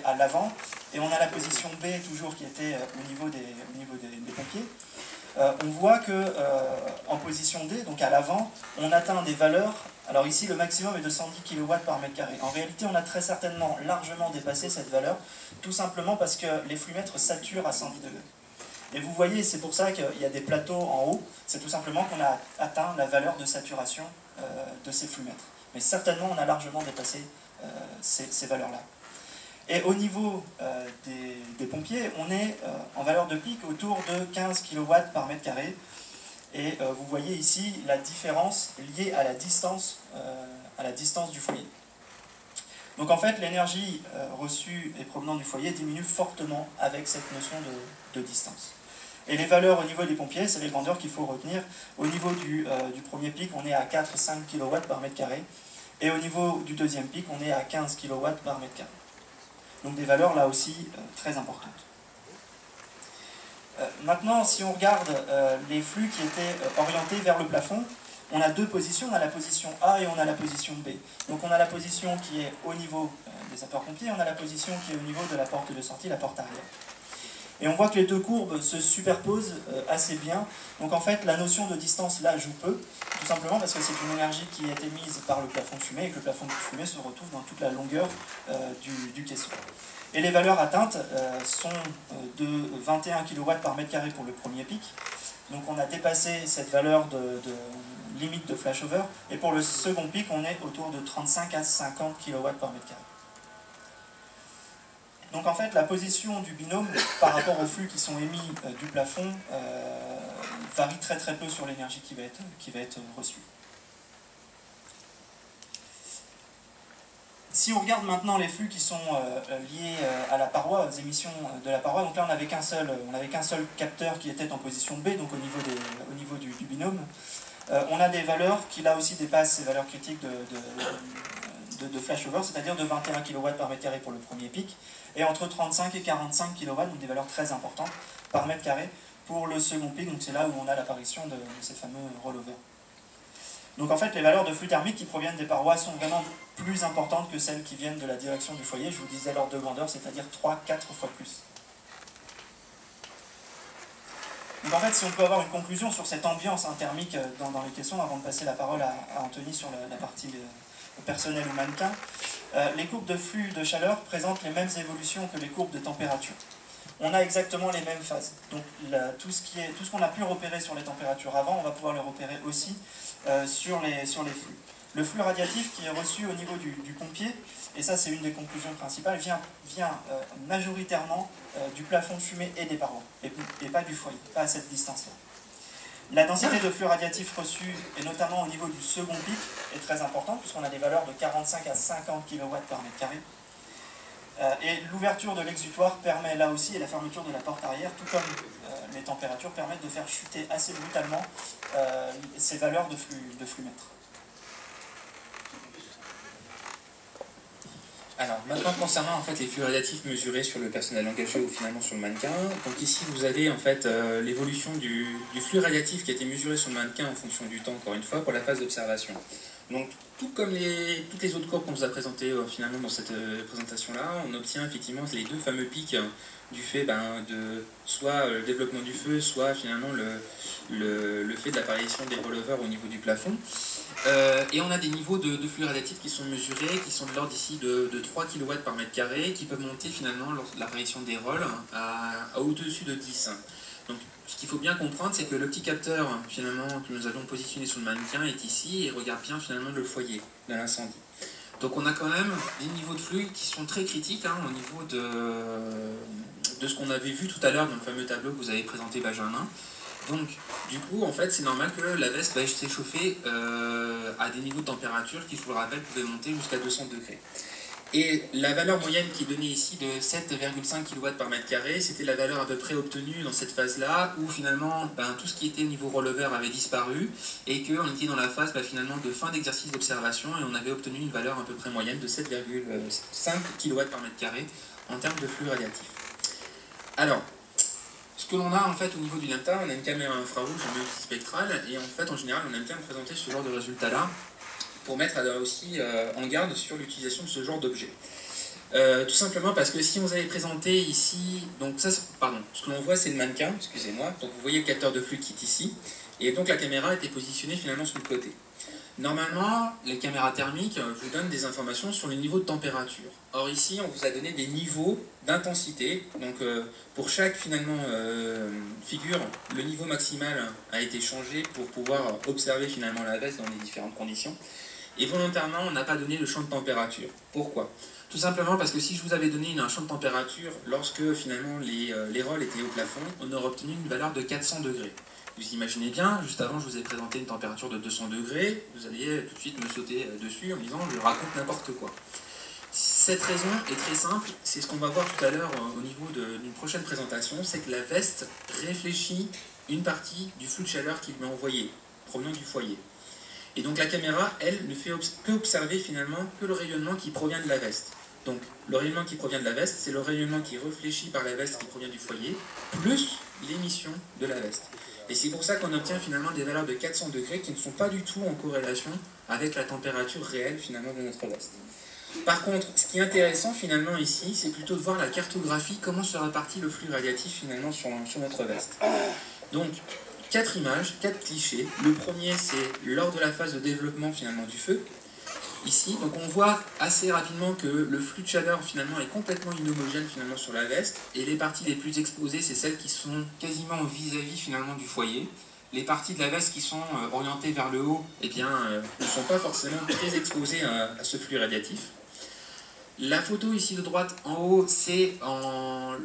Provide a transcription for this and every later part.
à l'avant, et on a la position B toujours qui était au niveau des pompiers. On voit que en position D, donc à l'avant, on atteint des valeurs. Alors ici, le maximum est de 110 kW par mètre carré. En réalité, on a très certainement largement dépassé cette valeur, tout simplement parce que les flumètres saturent à 110 degrés. Et vous voyez, c'est pour ça qu'il y a des plateaux en haut, c'est tout simplement qu'on a atteint la valeur de saturation de ces flumètres. Mais certainement, on a largement dépassé ces valeurs-là. Et au niveau des pompiers, on est en valeur de pic autour de 15 kW par mètre carré. Et vous voyez ici la différence liée à la distance du foyer. Donc en fait, l'énergie reçue et provenant du foyer diminue fortement avec cette notion de distance. Et les valeurs au niveau des pompiers, c'est les grandeurs qu'il faut retenir. Au niveau du premier pic, on est à 4-5 kW par mètre carré. Et au niveau du deuxième pic, on est à 15 kW par mètre carré. Donc des valeurs là aussi très importantes. Maintenant, si on regarde les flux qui étaient orientés vers le plafond, on a deux positions, on a la position A et on a la position B. Donc on a la position qui est au niveau des sapeurs-pompiers, on a la position qui est au niveau de la porte de sortie, la porte arrière. Et on voit que les deux courbes se superposent assez bien. Donc en fait, la notion de distance là joue peu, tout simplement parce que c'est une énergie qui est émise par le plafond de fumée et que le plafond de fumée se retrouve dans toute la longueur du caisson. Et les valeurs atteintes sont de 21 kW par mètre carré pour le premier pic. Donc on a dépassé cette valeur de limite de flashover. Et pour le second pic, on est autour de 35 à 50 kW par mètre carré. Donc en fait, la position du binôme par rapport aux flux qui sont émis du plafond varie très très peu sur l'énergie qui va être reçue. Si on regarde maintenant les flux qui sont liés à la paroi, aux émissions de la paroi, donc là on n'avait qu'un seul capteur qui était en position B, donc au niveau du binôme. On a des valeurs qui là aussi dépassent ces valeurs critiques de flashover, c'est-à-dire de 21 kW par mètre carré pour le premier pic, et entre 35 et 45 kW, donc des valeurs très importantes, par mètre carré pour le second pic, donc c'est là où on a l'apparition de ces fameux rollovers. Donc en fait, les valeurs de flux thermique qui proviennent des parois sont vraiment plus importantes que celles qui viennent de la direction du foyer. Je vous disais l'ordre de grandeur, c'est-à-dire 3-4 fois plus. Donc en fait, si on peut avoir une conclusion sur cette ambiance thermique dans les caissons, avant de passer la parole à Anthony sur la partie personnelle ou mannequin, les courbes de flux de chaleur présentent les mêmes évolutions que les courbes de température. On a exactement les mêmes phases. Donc tout ce qu'on a pu repérer sur les températures avant, on va pouvoir le repérer aussi sur les flux. Le flux radiatif qui est reçu au niveau du pompier, et ça c'est une des conclusions principales, vient majoritairement du plafond de fumée et des parois, et pas du foyer, pas à cette distance-là. La densité de flux radiatif reçu, et notamment au niveau du second pic, est très importante, puisqu'on a des valeurs de 45 à 50 kW par mètre carré. Et l'ouverture de l'exutoire permet là aussi, et la fermeture de la porte arrière, tout comme les températures, permettent de faire chuter assez brutalement ces valeurs de flux-mètre. Alors maintenant concernant en fait les flux radiatifs mesurés sur le personnel engagé ou finalement sur le mannequin, donc ici vous avez en fait l'évolution du flux radiatif qui a été mesuré sur le mannequin en fonction du temps, encore une fois, pour la phase d'observation. Donc tout comme toutes les autres courbes qu'on vous a présentées finalement dans cette présentation-là, on obtient effectivement les deux fameux pics du fait de soit le développement du feu, soit finalement le fait de l'apparition des rollovers au niveau du plafond. Et on a des niveaux de flux radiatifs qui sont mesurés, qui sont de l'ordre ici de 3 kW par mètre carré, qui peuvent monter finalement lors de l'apparition des rolls à au-dessus de 10. Donc ce qu'il faut bien comprendre, c'est que le petit capteur finalement que nous avons positionné sur le mannequin est ici et regarde bien finalement le foyer de l'incendie. Donc on a quand même des niveaux de flux qui sont très critiques au niveau de ce qu'on avait vu tout à l'heure dans le fameux tableau que vous avez présenté, Benjamin. Donc, du coup, en fait, c'est normal que la veste va s'échauffer à des niveaux de température qui, je vous le rappelle, pouvaient monter jusqu'à 200 degrés. Et la valeur moyenne qui est donnée ici de 7,5 kW par mètre carré, c'était la valeur à peu près obtenue dans cette phase-là, où finalement, tout ce qui était niveau rollover avait disparu, et qu'on était dans la phase finalement de fin d'exercice d'observation, et on avait obtenu une valeur à peu près moyenne de 7,5 kW par mètre carré en termes de flux radiatif. Alors, ce que l'on a en fait au niveau du NAMTA, on a une caméra infrarouge, une multispectrale, et en fait en général on aime bien présenter ce genre de résultats-là pour mettre aussi en garde sur l'utilisation de ce genre d'objet. Tout simplement parce que si on vous avait présenté ici, donc ça, pardon, ce que l'on voit c'est le mannequin, excusez-moi, donc vous voyez le capteur de flux qui est ici, et donc la caméra était positionnée finalement sur le côté. Normalement, les caméras thermiques vous donnent des informations sur le niveau de température. Or ici, on vous a donné des niveaux d'intensité. Donc pour chaque finalement figure, le niveau maximal a été changé pour pouvoir observer finalement la veste dans les différentes conditions. Et volontairement, on n'a pas donné le champ de température. Pourquoi? Tout simplement parce que si je vous avais donné un champ de température lorsque finalement les rôles étaient au plafond, on aurait obtenu une valeur de 400 degrés. Vous imaginez bien, juste avant je vous ai présenté une température de 200 degrés, vous alliez tout de suite me sauter dessus en me disant je raconte n'importe quoi. Cette raison est très simple, c'est ce qu'on va voir tout à l'heure au niveau d'une prochaine présentation, c'est que la veste réfléchit une partie du flux de chaleur qu'il m'a envoyé, provenant du foyer. Et donc la caméra, elle, ne fait que observer finalement que le rayonnement qui provient de la veste. Donc le rayonnement qui provient de la veste, c'est le rayonnement qui est réfléchi par la veste qui provient du foyer, plus l'émission de la veste. Et c'est pour ça qu'on obtient finalement des valeurs de 400 degrés qui ne sont pas du tout en corrélation avec la température réelle finalement de notre veste. Par contre, ce qui est intéressant finalement ici, c'est plutôt de voir la cartographie, comment se répartit le flux radiatif finalement sur notre veste. Donc, 4 images, 4 clichés. Le premier, c'est lors de la phase de développement finalement du feu. Ici, donc on voit assez rapidement que le flux de chaleur finalement est complètement inhomogène finalement sur la veste, et les parties les plus exposées, c'est celles qui sont quasiment vis-à-vis finalement du foyer. Les parties de la veste qui sont orientées vers le haut, eh bien, ne sont pas forcément très exposées à ce flux radiatif. La photo ici de droite en haut, c'est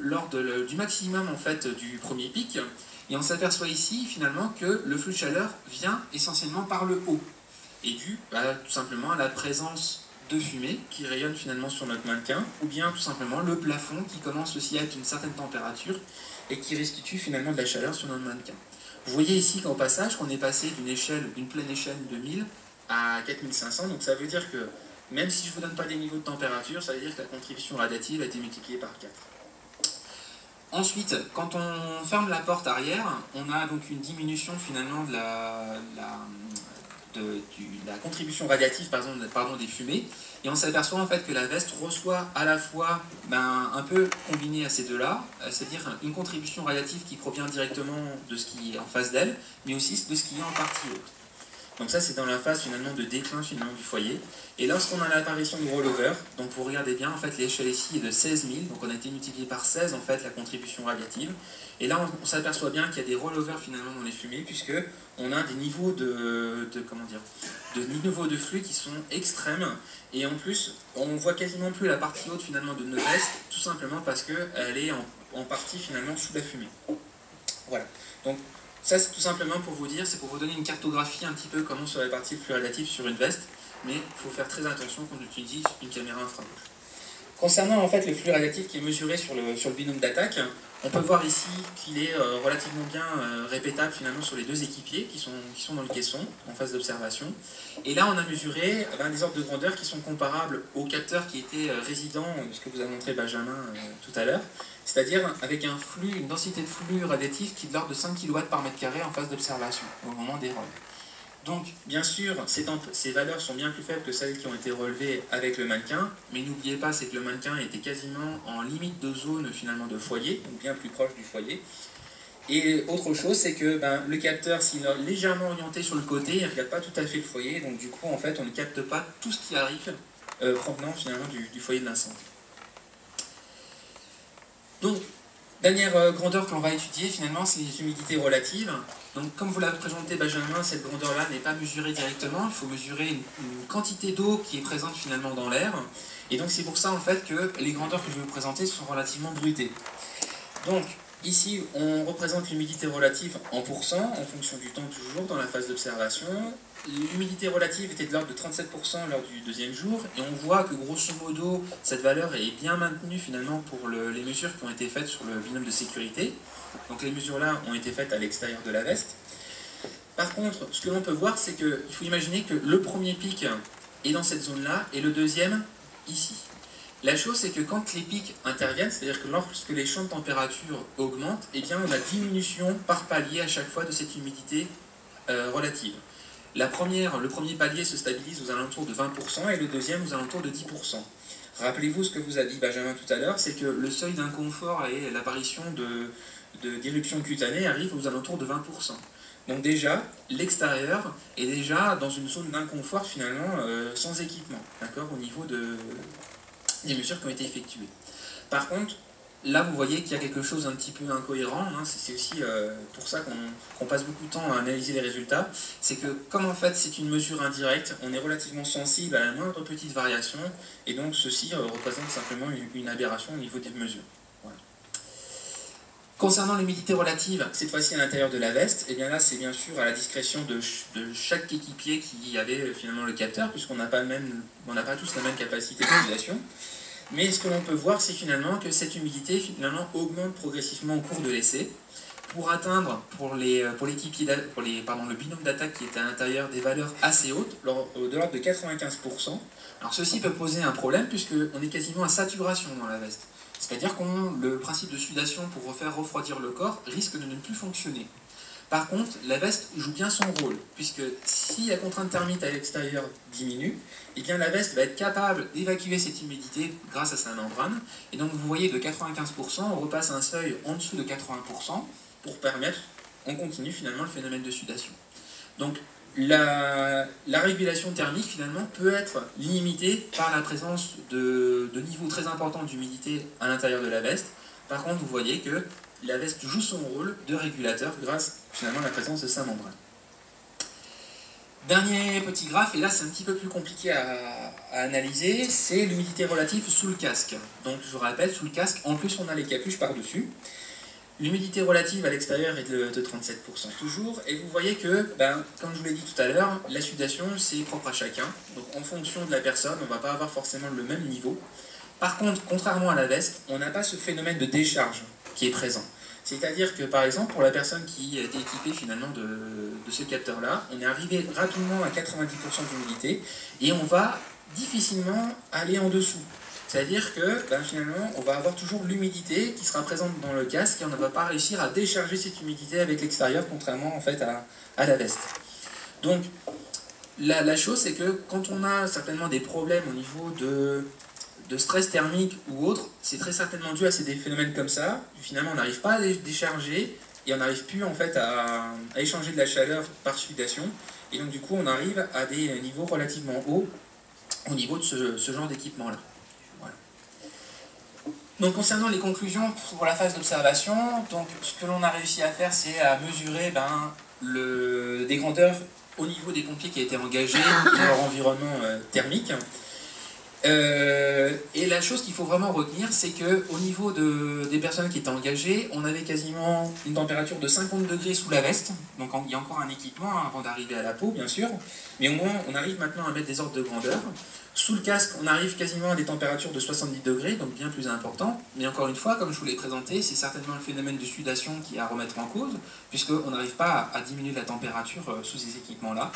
lors du maximum en fait du premier pic, et on s'aperçoit ici finalement que le flux de chaleur vient essentiellement par le haut, et dû tout simplement à la présence de fumée qui rayonne finalement sur notre mannequin, ou bien tout simplement le plafond qui commence aussi à être une certaine température et qui restitue finalement de la chaleur sur notre mannequin. Vous voyez ici qu'au passage, qu'on est passé d'une pleine échelle de 1000 à 4500, donc ça veut dire que même si je ne vous donne pas des niveaux de température, ça veut dire que la contribution radiative a été multipliée par 4. Ensuite, quand on ferme la porte arrière, on a donc une diminution finalement de la contribution radiative des fumées, et on s'aperçoit en fait que la veste reçoit à la fois un peu combiné à ces deux-là, c'est-à-dire une contribution radiative qui provient directement de ce qui est en face d'elle, mais aussi de ce qui est en partie haute. Donc ça, c'est dans la phase finalement de déclin finalement du foyer. Et lorsqu'on a l'apparition du rollover, donc vous regardez bien, en fait, l'échelle ici est de 16 000, donc on a été multiplié par 16 en fait la contribution radiative. Et là, on s'aperçoit bien qu'il y a des rollovers finalement dans les fumées, puisque on a des niveaux de niveaux de flux qui sont extrêmes. Et en plus, on voit quasiment plus la partie haute finalement de notre veste, tout simplement parce qu'elle est en partie finalement sous la fumée. Voilà. Donc ça, c'est tout simplement pour vous dire, c'est pour vous donner une cartographie un petit peu comment se répartit le flux radiatif sur une veste, mais il faut faire très attention quand on utilise une caméra infrarouge. Concernant en fait le flux radiatif qui est mesuré sur le binôme d'attaque, on peut voir ici qu'il est relativement bien répétable finalement sur les deux équipiers qui sont dans le caisson en phase d'observation. Et là on a mesuré des ordres de grandeur qui sont comparables au capteur qui était résident, ce que vous a montré Benjamin tout à l'heure, c'est-à-dire avec une densité de flux radiatif qui est de l'ordre de 5 kW par mètre carré en phase d'observation au moment des rôles. Donc, bien sûr, ces valeurs sont bien plus faibles que celles qui ont été relevées avec le mannequin, mais n'oubliez pas, c'est que le mannequin était quasiment en limite de zone finalement de foyer, donc bien plus proche du foyer. Et autre chose, c'est que le capteur, s'il est légèrement orienté sur le côté, il ne regarde pas tout à fait le foyer, donc du coup, en fait, on ne capte pas tout ce qui arrive provenant finalement du foyer de l'incendie. Donc, dernière grandeur que l'on va étudier finalement, c'est les humidités relatives. Donc comme vous l'avez présenté Benjamin, cette grandeur-là n'est pas mesurée directement, il faut mesurer une quantité d'eau qui est présente finalement dans l'air. Et donc c'est pour ça en fait que les grandeurs que je vais vous présenter sont relativement brutées. Donc ici on représente l'humidité relative en pourcents, en fonction du temps toujours, dans la phase d'observation. L'humidité relative était de l'ordre de 37% lors du deuxième jour, et on voit que grosso modo, cette valeur est bien maintenue finalement pour les mesures qui ont été faites sur le binôme de sécurité. Donc les mesures-là ont été faites à l'extérieur de la veste. Par contre, ce que l'on peut voir, c'est qu'il faut imaginer que le premier pic est dans cette zone-là, et le deuxième, ici. La chose, c'est que quand les pics interviennent, c'est-à-dire que lorsque les champs de température augmentent, eh bien on a diminution par palier à chaque fois de cette humidité relative. Le premier palier se stabilise aux alentours de 20% et le deuxième aux alentours de 10%. Rappelez-vous ce que vous a dit Benjamin tout à l'heure, c'est que le seuil d'inconfort et l'apparition d'éruptions cutanées arrive aux alentours de 20%. Donc déjà, l'extérieur est déjà dans une zone d'inconfort finalement sans équipement, d'accord, au niveau des mesures qui ont été effectuées. Par contre, là vous voyez qu'il y a quelque chose d'un petit peu incohérent, hein, c'est aussi pour ça qu'on passe beaucoup de temps à analyser les résultats, c'est que comme en fait c'est une mesure indirecte, on est relativement sensible à la moindre petite variation, et donc ceci représente simplement une aberration au niveau des mesures. Voilà. Concernant l'humidité relative, cette fois-ci à l'intérieur de la veste, et bien là c'est bien sûr à la discrétion de chaque équipier qui avait finalement le capteur, puisqu'on n'a pas tous la même capacité d'isolation. Mais ce que l'on peut voir, c'est finalement que cette humidité finalement augmente progressivement au cours de l'essai, pour atteindre pour le binôme d'attaque qui était à l'intérieur des valeurs assez hautes, de l'ordre de 95%. Alors ceci peut poser un problème puisqu'on est quasiment à saturation dans la veste. C'est-à-dire que le principe de sudation pour faire refroidir le corps risque de ne plus fonctionner. Par contre, la veste joue bien son rôle, puisque si la contrainte thermique à l'extérieur diminue, eh bien la veste va être capable d'évacuer cette humidité grâce à sa membrane. Et donc vous voyez, de 95%, on repasse un seuil en dessous de 80% pour permettre, on continue finalement le phénomène de sudation. Donc la régulation thermique finalement peut être limitée par la présence de niveaux très importants d'humidité à l'intérieur de la veste. Par contre, vous voyez que la veste joue son rôle de régulateur grâce finalement à la présence de sa membrane. Dernier petit graphe, et là c'est un petit peu plus compliqué à analyser, c'est l'humidité relative sous le casque. Donc je vous rappelle, sous le casque, en plus on a les capuches par-dessus. L'humidité relative à l'extérieur est de 37% toujours, et vous voyez que, comme je vous l'ai dit tout à l'heure, la sudation c'est propre à chacun. Donc en fonction de la personne, on ne va pas avoir forcément le même niveau. Par contre, contrairement à la veste, on n'a pas ce phénomène de décharge qui est présent. C'est-à-dire que, par exemple, pour la personne qui était équipée finalement de ce capteur-là, on est arrivé rapidement à 90% d'humidité et on va difficilement aller en dessous. C'est-à-dire que, finalement, on va avoir toujours l'humidité qui sera présente dans le casque et on ne va pas réussir à décharger cette humidité avec l'extérieur, contrairement en fait à la veste. Donc, la chose, c'est que quand on a certainement des problèmes au niveau de stress thermique ou autre, c'est très certainement dû à ces phénomènes comme ça. Finalement, on n'arrive pas à les décharger et on n'arrive plus en fait à échanger de la chaleur par sudation. Et donc du coup, on arrive à des niveaux relativement hauts au niveau de ce genre d'équipement-là. Voilà. Donc concernant les conclusions pour la phase d'observation, donc ce que l'on a réussi à faire, c'est à mesurer des grandeurs au niveau des pompiers qui étaient engagés et leur environnement thermique. Et la chose qu'il faut vraiment retenir, c'est qu'au niveau des personnes qui étaient engagées, on avait quasiment une température de 50 degrés sous la veste, donc il y a encore un équipement avant d'arriver à la peau, bien sûr, mais au moins on arrive maintenant à mettre des ordres de grandeur. Sous le casque, on arrive quasiment à des températures de 70 degrés, donc bien plus important, mais encore une fois, comme je vous l'ai présenté, c'est certainement le phénomène de sudation qui est à remettre en cause, puisqu'on n'arrive pas à diminuer la température sous ces équipements-là.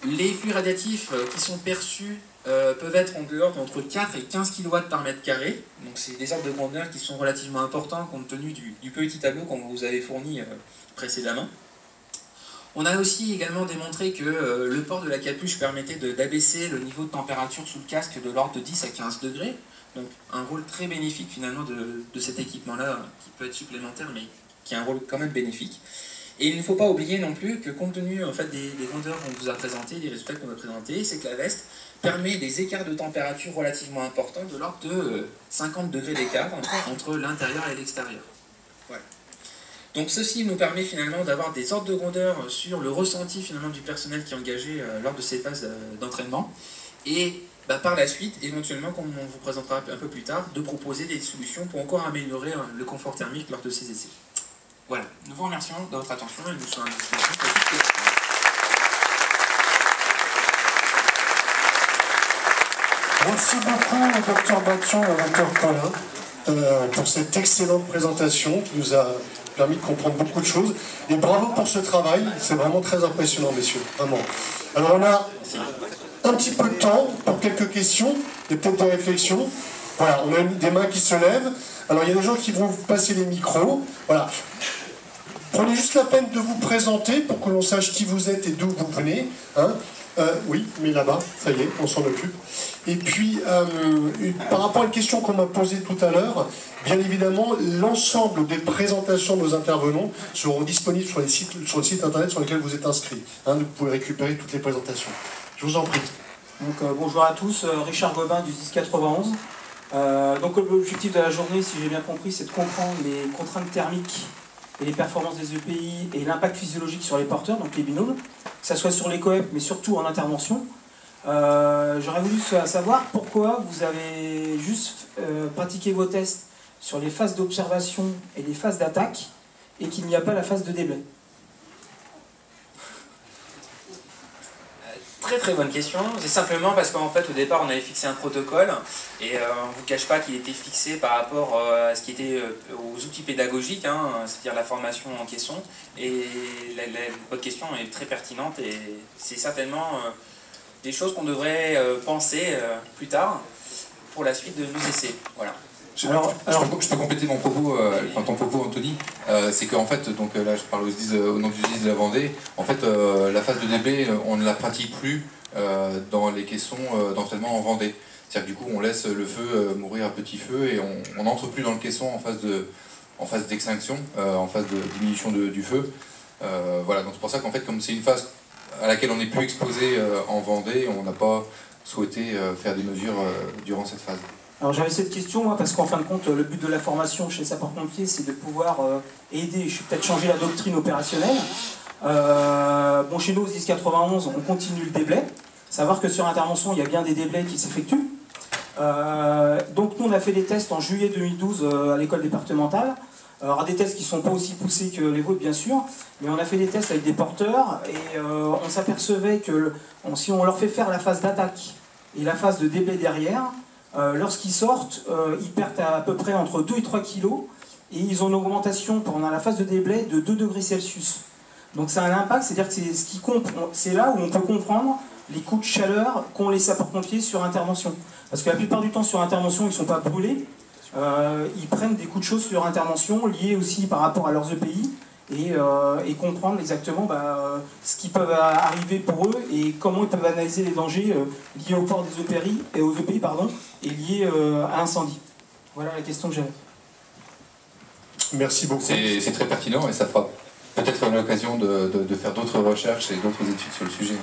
Les flux radiatifs qui sont perçus peuvent être en l'ordre entre 4 et 15 kW par mètre carré. Donc c'est des ordres de grandeur qui sont relativement importants compte tenu du petit tableau qu'on vous avait fourni précédemment. On a aussi également démontré que le port de la capuche permettait d'abaisser le niveau de température sous le casque de l'ordre de 10 à 15 degrés. Donc un rôle très bénéfique finalement de cet équipement-là, qui peut être supplémentaire mais qui a un rôle quand même bénéfique. Et il ne faut pas oublier non plus que compte tenu en fait, des grandeurs qu'on vous a présentées, des résultats qu'on a présentés, c'est que la veste permet des écarts de température relativement importants de l'ordre de 50 degrés d'écart entre l'intérieur et l'extérieur. Voilà. Donc ceci nous permet finalement d'avoir des ordres de grandeur sur le ressenti finalement du personnel qui est engagé lors de ces phases d'entraînement. Et par la suite, éventuellement, comme on vous présentera un peu plus tard, de proposer des solutions pour encore améliorer le confort thermique lors de ces essais. Voilà, nous vous remercions de votre attention et nous sommes à disposition pour toute question. Merci beaucoup, Dr Bathian et Dr Collin, pour cette excellente présentation qui nous a permis de comprendre beaucoup de choses. Et bravo pour ce travail, c'est vraiment très impressionnant, messieurs, vraiment. Alors on a un petit peu de temps pour quelques questions et peut-être des réflexions. Voilà, on a des mains qui se lèvent. Alors il y a des gens qui vont vous passer les micros. Voilà. Prenez juste la peine de vous présenter pour que l'on sache qui vous êtes et d'où vous venez. Hein. Oui, mais là-bas, ça y est, on s'en occupe. Et puis, par rapport à une question qu'on m'a posée tout à l'heure, bien évidemment, l'ensemble des présentations de nos intervenants seront disponibles sur le site internet sur lequel vous êtes inscrits. Hein, vous pouvez récupérer toutes les présentations. Je vous en prie. Donc, bonjour à tous, Richard Gobin du 1091. Donc l'objectif de la journée, si j'ai bien compris, c'est de comprendre les contraintes thermiques et les performances des EPI et l'impact physiologique sur les porteurs, donc les binômes, que ce soit sur les coep, mais surtout en intervention. J'aurais voulu savoir pourquoi vous avez juste pratiqué vos tests sur les phases d'observation et les phases d'attaque et qu'il n'y a pas la phase de déblai. Très très bonne question. C'est simplement parce qu'en fait au départ on avait fixé un protocole et on ne vous cache pas qu'il était fixé par rapport à ce qui était aux outils pédagogiques, hein, c'est-à-dire la formation en caisson. Et votre question est très pertinente et c'est certainement des choses qu'on devrait penser plus tard pour la suite de nos essais. Voilà. Je peux compléter mon propos, ton propos Anthony, c'est qu'en fait, donc là je parle au nom du 10 de la Vendée, en fait la phase de déblai, on ne la pratique plus dans les caissons d'entraînement en Vendée. C'est-à-dire que du coup on laisse le feu mourir à petit feu et on n'entre plus dans le caisson en phase d'extinction, en phase de diminution du feu. Voilà, donc c'est pour ça qu'en fait comme c'est une phase à laquelle on n'est plus exposé en Vendée, on n'a pas souhaité faire des mesures durant cette phase. Alors j'avais cette question, moi, parce qu'en fin de compte, le but de la formation chez les sapeurs-pompiers, c'est de pouvoir aider, je vais peut-être changer la doctrine opérationnelle. Bon, chez nous, au 1091, on continue le déblai. Savoir que sur intervention, il y a bien des déblais qui s'effectuent. Donc nous, on a fait des tests en juillet 2012 à l'école départementale. Alors des tests qui ne sont pas aussi poussés que les vôtres, bien sûr, mais on a fait des tests avec des porteurs et on s'apercevait que si on leur fait faire la phase d'attaque et la phase de déblai derrière, lorsqu'ils sortent, ils perdent à peu près entre 2 et 3 kilos et ils ont une augmentation pendant la phase de déblai de 2 degrés Celsius. Donc c'est un impact, c'est-à-dire que c'est là où on peut comprendre les coups de chaleur qu'ont les sapeurs-pompiers sur intervention. Parce que la plupart du temps sur intervention, ils ne sont pas brûlés, ils prennent des coups de chaud sur intervention liés aussi par rapport à leurs EPI et comprendre exactement ce qui peut arriver pour eux et comment ils peuvent analyser les dangers liés au port des EPI et liés à l'incendie. Voilà la question que j'avais. Merci beaucoup. C'est très pertinent et ça fera peut-être l'occasion de faire d'autres recherches et d'autres études sur le sujet.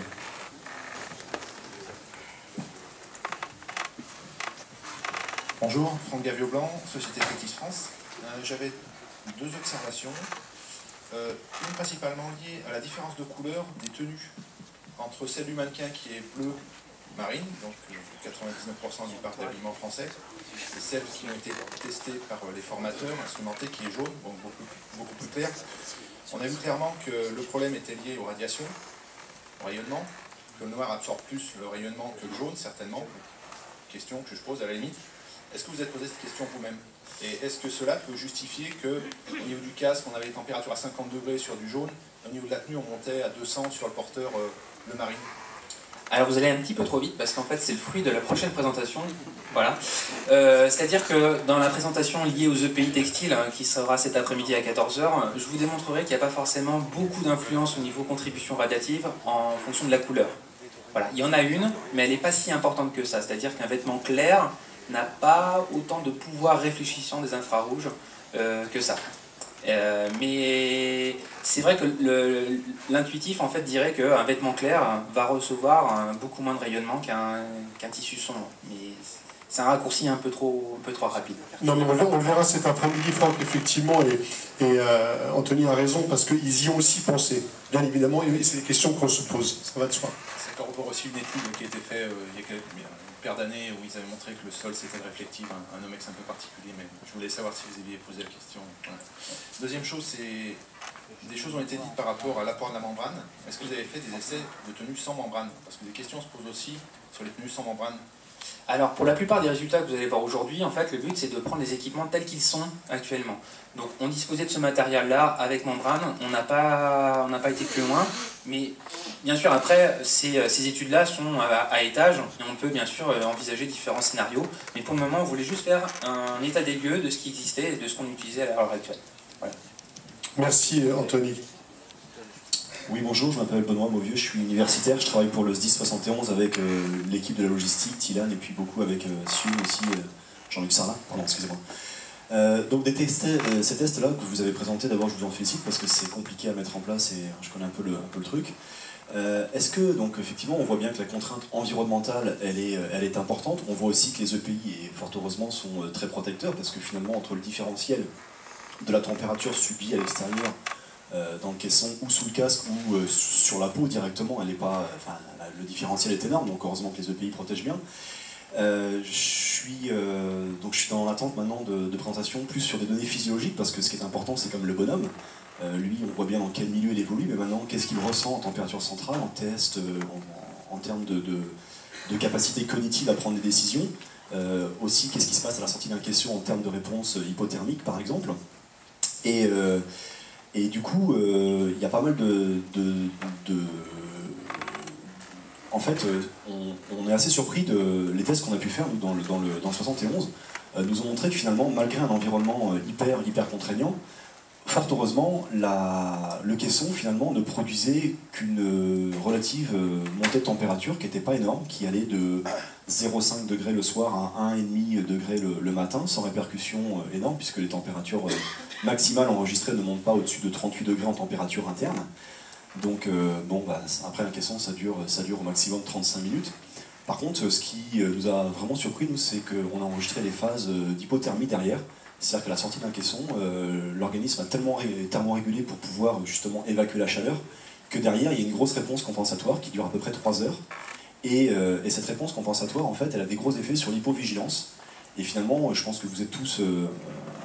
Bonjour, Franck Gavio-Blanc, Société Flectis France. J'avais deux observations. Une principalement liée à la différence de couleur des tenues entre celle du mannequin qui est bleu marine, donc 99% du parc d'habillement français, et celles qui ont été testées par les formateurs, instrumentées, qui est jaune, donc beaucoup plus clair. On a vu clairement que le problème était lié aux radiations, au rayonnement, que le noir absorbe plus le rayonnement que le jaune, certainement. Question que je pose à la limite. Est-ce que vous êtes posé cette question vous-même? Et est-ce que cela peut justifier qu'au niveau du casque, on avait des températures à 50 degrés sur du jaune, au niveau de la tenue, on montait à 200 sur le porteur bleu marine? Alors vous allez un petit peu trop vite parce qu'en fait c'est le fruit de la prochaine présentation. Voilà. C'est-à-dire que dans la présentation liée aux EPI textiles qui sera cet après-midi à 14 h, je vous démontrerai qu'il n'y a pas forcément beaucoup d'influence au niveau contribution radiative en fonction de la couleur. Voilà. Il y en a une, mais elle n'est pas si importante que ça. C'est-à-dire qu'un vêtement clair n'a pas autant de pouvoir réfléchissant des infrarouges que ça. Mais c'est vrai que l'intuitif en fait dirait qu'un vêtement clair va recevoir beaucoup moins de rayonnement qu'un tissu sombre. Mais c'est un raccourci un peu trop rapide. Non, mais on le verra cet après-midi, Franck, effectivement, et Anthony a raison, parce qu'ils y ont aussi pensé. Bien évidemment, et c'est des questions qu'on se pose, ça va de soi. Ça corrobore aussi une étude qui a été faite il y a une paire d'années où ils avaient montré que le sol c'était réflectif, un OMEX un peu particulier, mais je voulais savoir si vous aviez posé la question. Voilà. Deuxième chose, c'est des choses ont été dites par rapport à l'apport de la membrane. Est-ce que vous avez fait des essais de tenue sans membrane? Parce que des questions se posent aussi sur les tenues sans membrane. Alors pour la plupart des résultats que vous allez voir aujourd'hui, en fait le but c'est de prendre les équipements tels qu'ils sont actuellement. Donc on disposait de ce matériel-là avec membrane, on n'a pas été plus loin, mais bien sûr après ces études-là sont à étage et on peut bien sûr envisager différents scénarios, mais pour le moment on voulait juste faire un état des lieux de ce qui existait et de ce qu'on utilisait à l'heure actuelle. Voilà. Merci Anthony. Oui, bonjour, je m'appelle Benoît Mauvieux, je suis universitaire, je travaille pour le SDIS 71 avec l'équipe de la logistique, Tilan, et puis beaucoup avec Sion aussi, Jean-Luc Sarlat, pardon, excusez-moi. Donc ces tests-là que vous avez présentés, d'abord je vous en félicite parce que c'est compliqué à mettre en place et je connais un peu le truc. Est-ce que, donc effectivement, on voit bien que la contrainte environnementale, elle est importante. On voit aussi que les EPI, et fort heureusement, sont très protecteurs parce que finalement, entre le différentiel de la température subie à l'extérieur, dans le caisson ou sous le casque ou sur la peau directement, elle est pas, le différentiel est énorme, donc heureusement que les EPI protègent bien. Je suis dans l'attente maintenant de présentation plus sur des données physiologiques parce que ce qui est important, c'est comme le bonhomme. Lui, on voit bien dans quel milieu il évolue, mais maintenant, qu'est-ce qu'il ressent en température centrale, en test, en termes de capacité cognitive à prendre des décisions. Aussi, qu'est-ce qui se passe à la sortie d'un caisson en termes de réponse hypothermique, par exemple. Et du coup, il y a pas mal En fait, on est assez surpris les tests qu'on a pu faire nous, dans le 71 nous ont montré que finalement, malgré un environnement hyper contraignant, fort heureusement, le caisson finalement ne produisait qu'une relative montée de température qui n'était pas énorme, qui allait de 0,5 degrés le soir à 1,5 degré le matin, sans répercussion énorme, puisque les températures maximales enregistrées ne montent pas au-dessus de 38 degrés en température interne. Donc après un caisson, ça dure au maximum 35 minutes. Par contre, ce qui nous a vraiment surpris, nous, c'est qu'on a enregistré des phases d'hypothermie derrière. C'est-à-dire qu'à la sortie d'un caisson, l'organisme a tellement thermorégulé pour pouvoir justement évacuer la chaleur que derrière, il y a une grosse réponse compensatoire qui dure à peu près 3 heures. Et cette réponse compensatoire, en fait, elle a des gros effets sur l'hypovigilance. Et finalement, je pense que vous êtes tous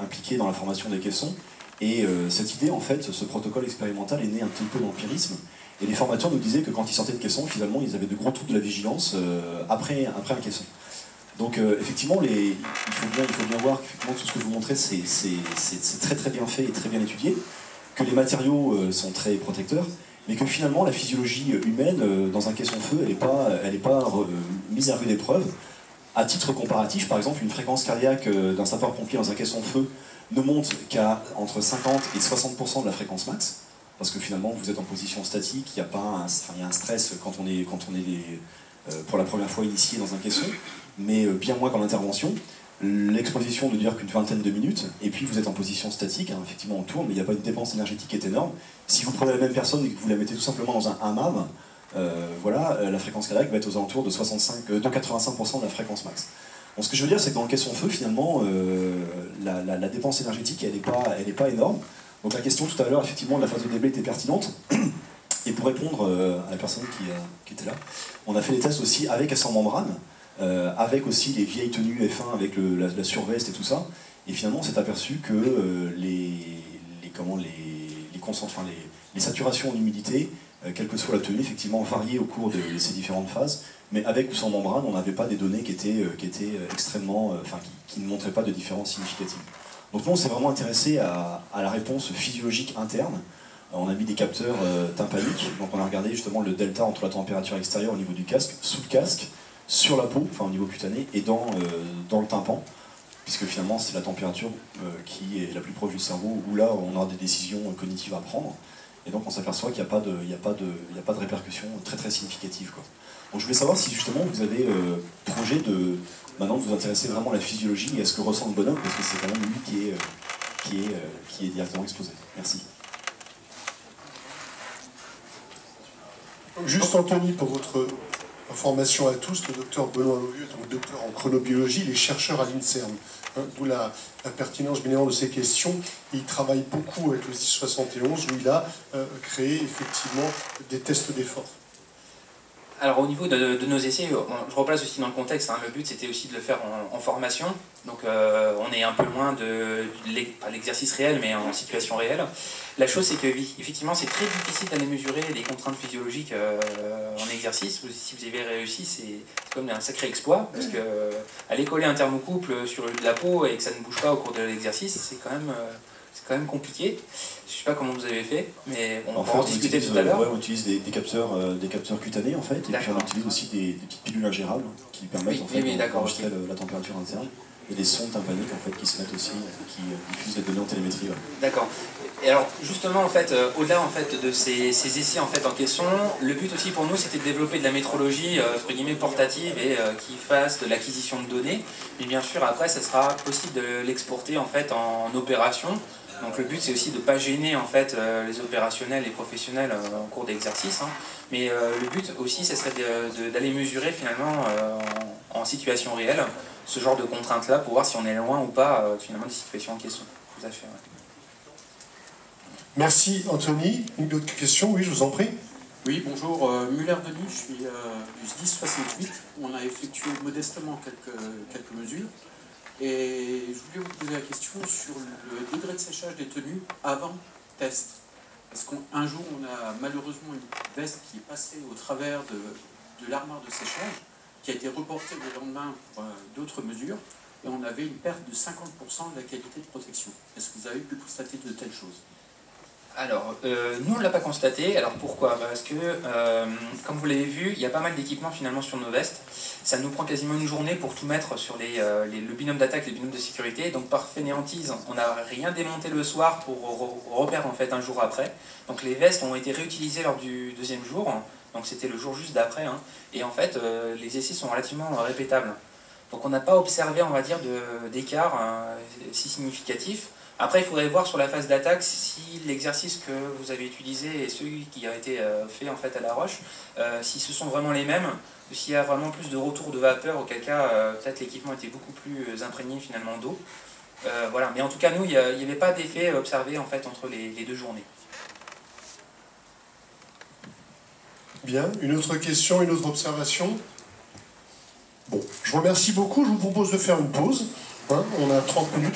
impliqués dans la formation des caissons. Et cette idée, en fait, ce protocole expérimental est né un petit peu d'empirisme. Et les formateurs nous disaient que quand ils sortaient de caisson, finalement, ils avaient de gros troubles de la vigilance après un caisson. Donc effectivement, il faut bien voir que tout ce que je vous montrais, c'est très bien fait et très bien étudié, que les matériaux sont très protecteurs, mais que finalement la physiologie humaine dans un caisson-feu, elle n'est pas mise à rude épreuve. À titre comparatif, par exemple, une fréquence cardiaque d'un sapeur-pompier dans un caisson-feu ne monte qu'à entre 50 et 60% de la fréquence max, parce que finalement vous êtes en position statique, il y a un stress quand on est pour la première fois initié dans un caisson, mais bien moins qu'en intervention. L'exposition ne dure qu'une vingtaine de minutes, et puis vous êtes en position statique, hein, effectivement on tourne, mais il n'y a pas une dépense énergétique qui est énorme. Si vous prenez la même personne et que vous la mettez tout simplement dans un hammam, la fréquence cardiaque va être aux alentours de 85% de la fréquence max. Donc ce que je veux dire, c'est que dans le caisson-feu, finalement, la dépense énergétique, elle n'est pas énorme. Donc la question tout à l'heure, effectivement, de la phase de déblai était pertinente. Et pour répondre à la personne qui était là, on a fait des tests aussi avec et sans membrane, avec aussi les vieilles tenues F1 avec la surveste et tout ça. Et finalement, on s'est aperçu que les saturations en humidité, quelle que soit la tenue, effectivement, variaient au cours de ces différentes phases. Mais avec ou sans membrane, on n'avait pas des données qui étaient extrêmement, qui ne montraient pas de différence significative. Donc nous, on s'est vraiment intéressé à la réponse physiologique interne. On a mis des capteurs tympaniques, donc on a regardé justement le delta entre la température extérieure au niveau du casque, sous le casque, sur la peau, enfin au niveau cutané, et dans le tympan, puisque finalement c'est la température qui est la plus proche du cerveau, où là on aura des décisions cognitives à prendre, et donc on s'aperçoit qu'il n'y a pas de répercussions très très significatives, quoi. Donc je voulais savoir si justement vous avez projet de maintenant de vous intéresser vraiment à la physiologie et à ce que ressent le bonhomme, parce que c'est quand même lui qui est directement exposé. Merci. Juste Anthony, pour votre information à tous, le docteur Benoît Mauvieux, donc docteur en chronobiologie, il est chercheur à l'INSERM. D'où la pertinence bien évidemment de ces questions. Il travaille beaucoup avec le SDIS 71 où il a créé effectivement des tests d'effort. Alors au niveau de nos essais, je replace aussi dans le contexte, hein, le but c'était aussi de le faire en formation, donc on est un peu loin pas l'exercice réel mais en situation réelle. La chose c'est que effectivement c'est très difficile d'aller mesurer les contraintes physiologiques en exercice. Si vous avez réussi, c'est comme un sacré exploit, parce que aller coller un thermocouple sur de la peau et que ça ne bouge pas au cours de l'exercice, c'est quand même compliqué. Je sais pas comment vous avez fait, mais on va en discuter tout à l'heure. On utilise des capteurs cutanés en fait, et puis on utilise aussi des petites pilules ingérables qui permettent en fait d'enregistrer la température interne. et des sondes tympaniques en fait, qui se mettent aussi, qui diffusent les données en télémétrie. Ouais. D'accord. Et alors justement en fait, au-delà en fait de ces essais en fait en question, le but aussi pour nous c'était de développer de la métrologie entre guillemets portative et qui fasse de l'acquisition de données. Mais bien sûr après ça sera possible de l'exporter en fait en opération. Donc le but c'est aussi de ne pas gêner en fait les opérationnels, les professionnels en cours d'exercice. Hein. Mais le but aussi ce serait d'aller mesurer finalement en situation réelle ce genre de contraintes là pour voir si on est loin ou pas finalement des situations en question. Tout à fait. Ouais. Merci Anthony. Une autre question, oui, je vous en prie. Oui, bonjour, Muller-Denis, je suis du SDIS 68. On a effectué modestement quelques mesures. Et je voulais vous poser la question sur le degré de séchage des tenues avant test. Parce qu'un jour, on a malheureusement une veste qui est passée au travers de l'armoire de séchage, qui a été reportée le lendemain pour d'autres mesures, et on avait une perte de 50% de la qualité de protection. Est-ce que vous avez pu constater de telles choses ? Alors, nous on ne l'a pas constaté. Alors pourquoi? Parce que, comme vous l'avez vu, il y a pas mal d'équipements finalement sur nos vestes. Ça nous prend quasiment une journée pour tout mettre sur le binôme d'attaque, les binômes de sécurité. Donc par fainéantise, on n'a rien démonté le soir pour reperdre en fait un jour après. Donc les vestes ont été réutilisées lors du deuxième jour. Donc c'était le jour juste d'après. Hein. Et en fait, les essais sont relativement répétables. Donc on n'a pas observé, on va dire, d'écart si significatif. Après, il faudrait voir sur la phase d'attaque si l'exercice que vous avez utilisé et celui qui a été fait en fait à la roche, si ce sont vraiment les mêmes, ou s'il y a vraiment plus de retour de vapeur, auquel cas peut-être l'équipement était beaucoup plus imprégné finalement d'eau. Voilà. Mais en tout cas, nous, il n'y avait pas d'effet observé en fait entre les deux journées. Bien, une autre question, une autre observation? Bon, je vous remercie beaucoup, je vous propose de faire une pause. Hein, on a 30 minutes.